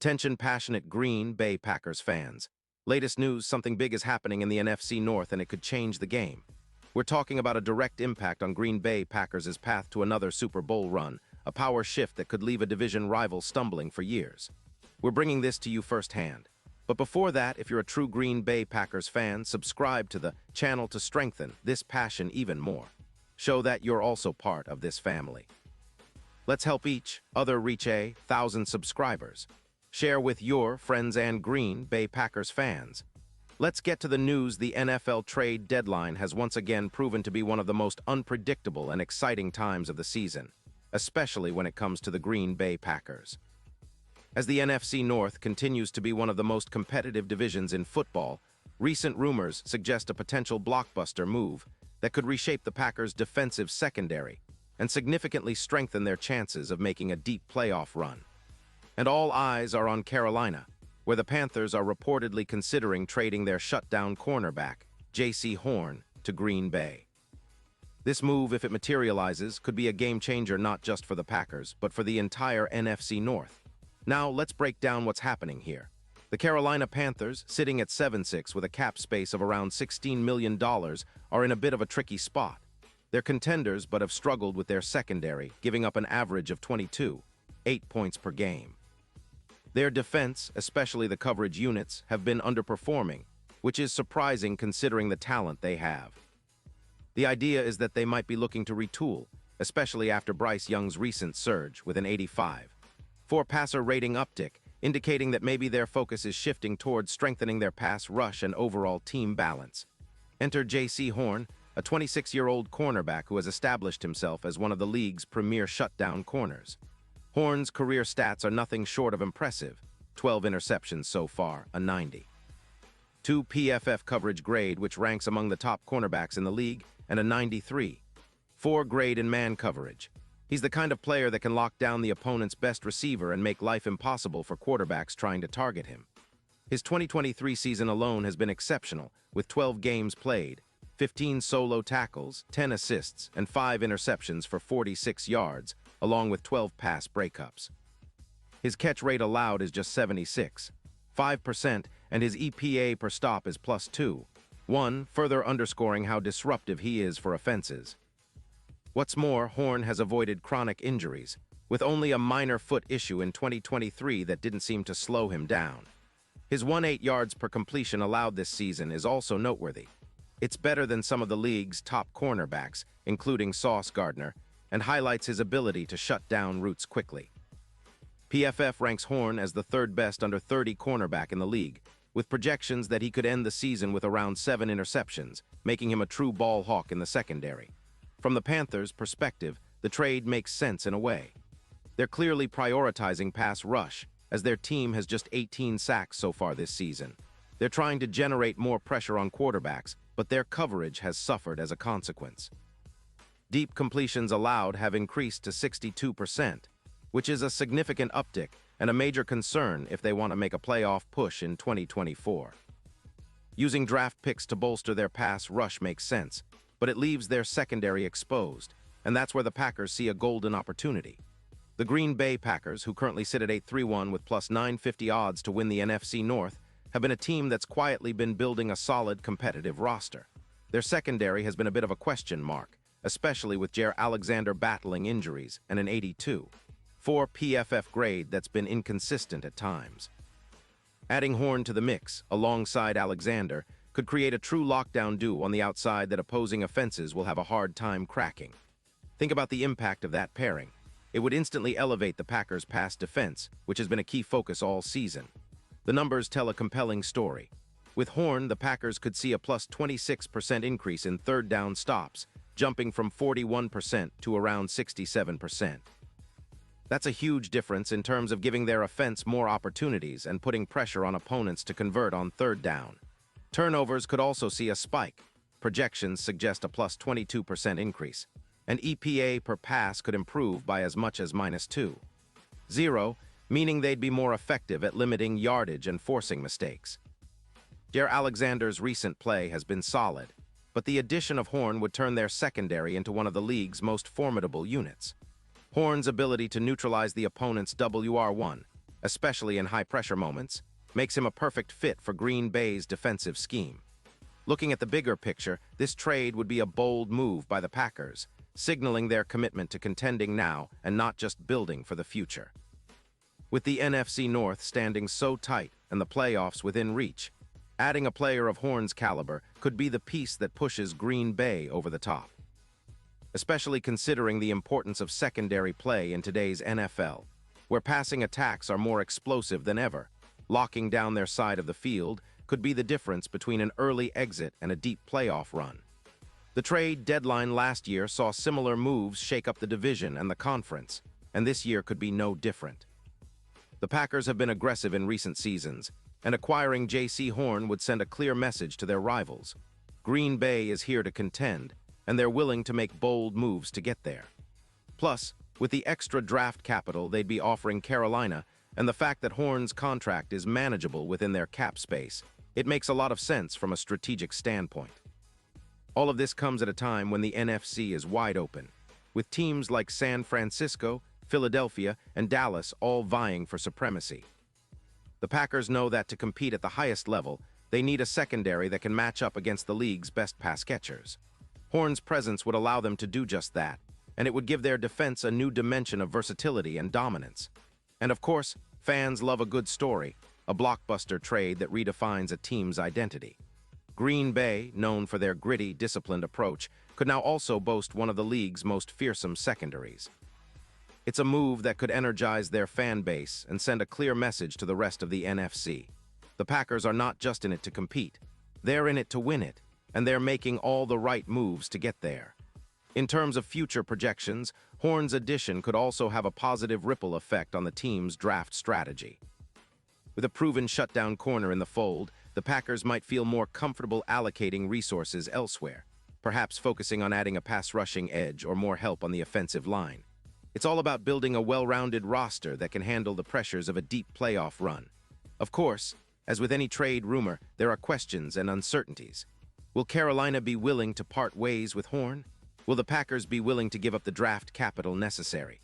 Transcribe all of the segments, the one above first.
Attention passionate Green Bay Packers fans. Latest news, something big is happening in the NFC North and it could change the game. We're talking about a direct impact on Green Bay Packers' path to another Super Bowl run, a power shift that could leave a division rival stumbling for years. We're bringing this to you firsthand. But before that, if you're a true Green Bay Packers fan, subscribe to the channel to strengthen this passion even more. Show that you're also part of this family. Let's help each other reach 1,000 subscribers. Share with your friends and Green Bay Packers fans. Let's get to the news. The NFL trade deadline has once again proven to be one of the most unpredictable and exciting times of the season, especially when it comes to the Green Bay Packers. As the NFC North continues to be one of the most competitive divisions in football, recent rumors suggest a potential blockbuster move that could reshape the Packers' defensive secondary and significantly strengthen their chances of making a deep playoff run. And all eyes are on Carolina, where the Panthers are reportedly considering trading their shutdown cornerback, J.C. Horn, to Green Bay. This move, if it materializes, could be a game-changer not just for the Packers, but for the entire NFC North. Now, let's break down what's happening here. The Carolina Panthers, sitting at 7-6 with a cap space of around $16 million, are in a bit of a tricky spot. They're contenders but have struggled with their secondary, giving up an average of 8 points per game. Their defense, especially the coverage units, have been underperforming, which is surprising considering the talent they have. The idea is that they might be looking to retool, especially after Bryce Young's recent surge with an 85. Passer rating uptick, indicating that maybe their focus is shifting towards strengthening their pass rush and overall team balance. Enter J.C. Horn, a 26-year-old cornerback who has established himself as one of the league's premier shutdown corners. Horn's career stats are nothing short of impressive: 12 interceptions so far, a 90. 2 PFF coverage grade, which ranks among the top cornerbacks in the league, and a 93. 4 grade in man coverage. He's the kind of player that can lock down the opponent's best receiver and make life impossible for quarterbacks trying to target him. His 2023 season alone has been exceptional, with 12 games played, 15 solo tackles, 10 assists, and 5 interceptions for 46 yards, along with 12 pass breakups. His catch rate allowed is just 76.5%, and his EPA per stop is +2.1, further underscoring how disruptive he is for offenses. What's more, Horn has avoided chronic injuries, with only a minor foot issue in 2023 that didn't seem to slow him down. His 18 yards per completion allowed this season is also noteworthy. It's better than some of the league's top cornerbacks, including Sauce Gardner, and highlights his ability to shut down routes quickly. PFF ranks Horn as the third best under 30 cornerback in the league, with projections that he could end the season with around 7 interceptions, making him a true ball hawk in the secondary. From the Panthers' perspective, the trade makes sense in a way. They're clearly prioritizing pass rush, as their team has just 18 sacks so far this season. They're trying to generate more pressure on quarterbacks, but their coverage has suffered as a consequence. Deep completions allowed have increased to 62%, which is a significant uptick and a major concern if they want to make a playoff push in 2024. Using draft picks to bolster their pass rush makes sense, but it leaves their secondary exposed, and that's where the Packers see a golden opportunity. The Green Bay Packers, who currently sit at 8-3-1 with +950 odds to win the NFC North, have been a team that's quietly been building a solid competitive roster. Their secondary has been a bit of a question mark, especially with Jaire Alexander battling injuries and an 82. 4 PFF grade that's been inconsistent at times. Adding Horn to the mix, alongside Alexander, could create a true lockdown duo on the outside that opposing offenses will have a hard time cracking. Think about the impact of that pairing. It would instantly elevate the Packers' pass defense, which has been a key focus all season. The numbers tell a compelling story. With Horn, the Packers could see a +26% increase in third down stops, jumping from 41% to around 67%. That's a huge difference in terms of giving their offense more opportunities and putting pressure on opponents to convert on third down. Turnovers could also see a spike. Projections suggest a +22% increase, and EPA per pass could improve by as much as -2.0, meaning they'd be more effective at limiting yardage and forcing mistakes. Jaire Alexander's recent play has been solid, but the addition of Horn would turn their secondary into one of the league's most formidable units. Horn's ability to neutralize the opponent's WR1, especially in high-pressure moments, makes him a perfect fit for Green Bay's defensive scheme. Looking at the bigger picture, this trade would be a bold move by the Packers, signaling their commitment to contending now and not just building for the future. With the NFC North standing so tight and the playoffs within reach, adding a player of Horn's caliber could be the piece that pushes Green Bay over the top. Especially considering the importance of secondary play in today's NFL, where passing attacks are more explosive than ever, locking down their side of the field could be the difference between an early exit and a deep playoff run. The trade deadline last year saw similar moves shake up the division and the conference, and this year could be no different. The Packers have been aggressive in recent seasons, and acquiring J.C. Horn would send a clear message to their rivals. Green Bay is here to contend, and they're willing to make bold moves to get there. Plus, with the extra draft capital they'd be offering Carolina and the fact that Horn's contract is manageable within their cap space, it makes a lot of sense from a strategic standpoint. All of this comes at a time when the NFC is wide open, with teams like San Francisco, Philadelphia, and Dallas all vying for supremacy. The Packers know that to compete at the highest level, they need a secondary that can match up against the league's best pass catchers. Horn's presence would allow them to do just that, and it would give their defense a new dimension of versatility and dominance. And of course, fans love a good story, a blockbuster trade that redefines a team's identity. Green Bay, known for their gritty, disciplined approach, could now also boast one of the league's most fearsome secondaries. It's a move that could energize their fan base and send a clear message to the rest of the NFC. The Packers are not just in it to compete. They're in it to win it, and they're making all the right moves to get there. In terms of future projections, Horn's addition could also have a positive ripple effect on the team's draft strategy. With a proven shutdown corner in the fold, the Packers might feel more comfortable allocating resources elsewhere, perhaps focusing on adding a pass-rushing edge or more help on the offensive line. It's all about building a well-rounded roster that can handle the pressures of a deep playoff run. Of course, as with any trade rumor, there are questions and uncertainties. Will Carolina be willing to part ways with Horn? Will the Packers be willing to give up the draft capital necessary?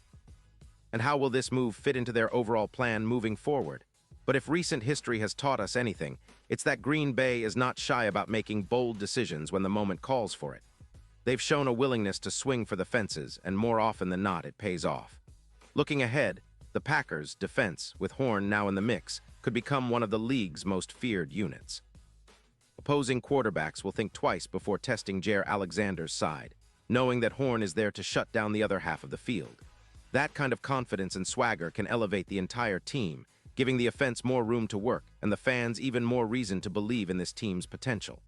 And how will this move fit into their overall plan moving forward? But if recent history has taught us anything, it's that Green Bay is not shy about making bold decisions when the moment calls for it. They've shown a willingness to swing for the fences, and more often than not, it pays off. Looking ahead, the Packers' defense, with Horn now in the mix, could become one of the league's most feared units. Opposing quarterbacks will think twice before testing Jair Alexander's side, knowing that Horn is there to shut down the other half of the field. That kind of confidence and swagger can elevate the entire team, giving the offense more room to work and the fans even more reason to believe in this team's potential.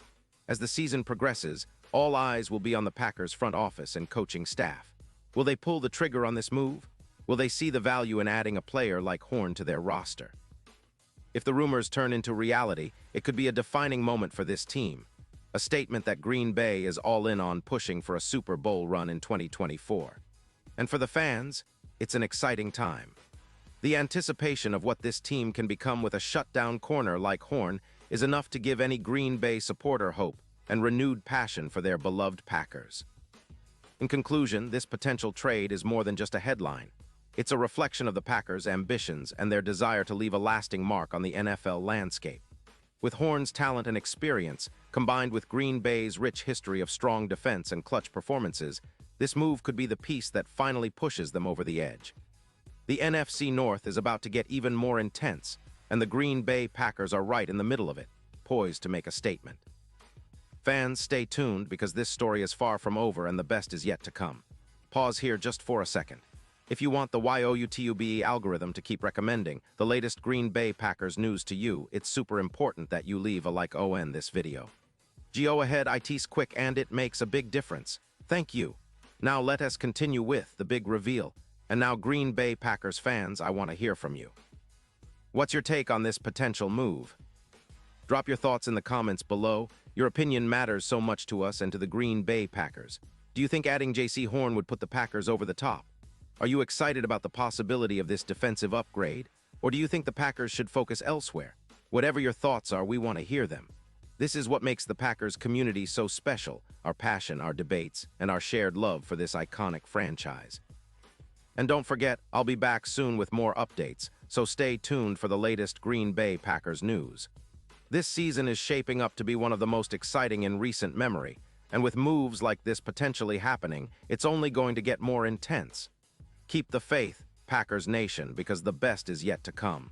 As the season progresses, all eyes will be on the Packers' front office and coaching staff. Will they pull the trigger on this move? Will they see the value in adding a player like Horn to their roster? If the rumors turn into reality, it could be a defining moment for this team, a statement that Green Bay is all in on pushing for a Super Bowl run in 2024. And for the fans, it's an exciting time. The anticipation of what this team can become with a shutdown corner like Horn is enough to give any Green Bay supporter hope and renewed passion for their beloved Packers. In conclusion, this potential trade is more than just a headline. It's a reflection of the Packers' ambitions and their desire to leave a lasting mark on the NFL landscape. With Horn's talent and experience, combined with Green Bay's rich history of strong defense and clutch performances, this move could be the piece that finally pushes them over the edge. The NFC North is about to get even more intense, and the Green Bay Packers are right in the middle of it, poised to make a statement. Fans, stay tuned because this story is far from over and the best is yet to come. Pause here just for a second. If you want the YOUTUBE algorithm to keep recommending the latest Green Bay Packers news to you, it's super important that you leave a like on this video. Go ahead, it's quick and it makes a big difference. Thank you. Now let us continue with the big reveal. And now Green Bay Packers fans, I want to hear from you. What's your take on this potential move? Drop your thoughts in the comments below. Your opinion matters so much to us and to the Green Bay Packers. Do you think adding J.C. Horn would put the Packers over the top? Are you excited about the possibility of this defensive upgrade? Or do you think the Packers should focus elsewhere? Whatever your thoughts are, we want to hear them. This is what makes the Packers community so special, our passion, our debates, and our shared love for this iconic franchise. And don't forget, I'll be back soon with more updates, so stay tuned for the latest Green Bay Packers news. This season is shaping up to be one of the most exciting in recent memory, and with moves like this potentially happening, it's only going to get more intense. Keep the faith, Packers Nation, because the best is yet to come.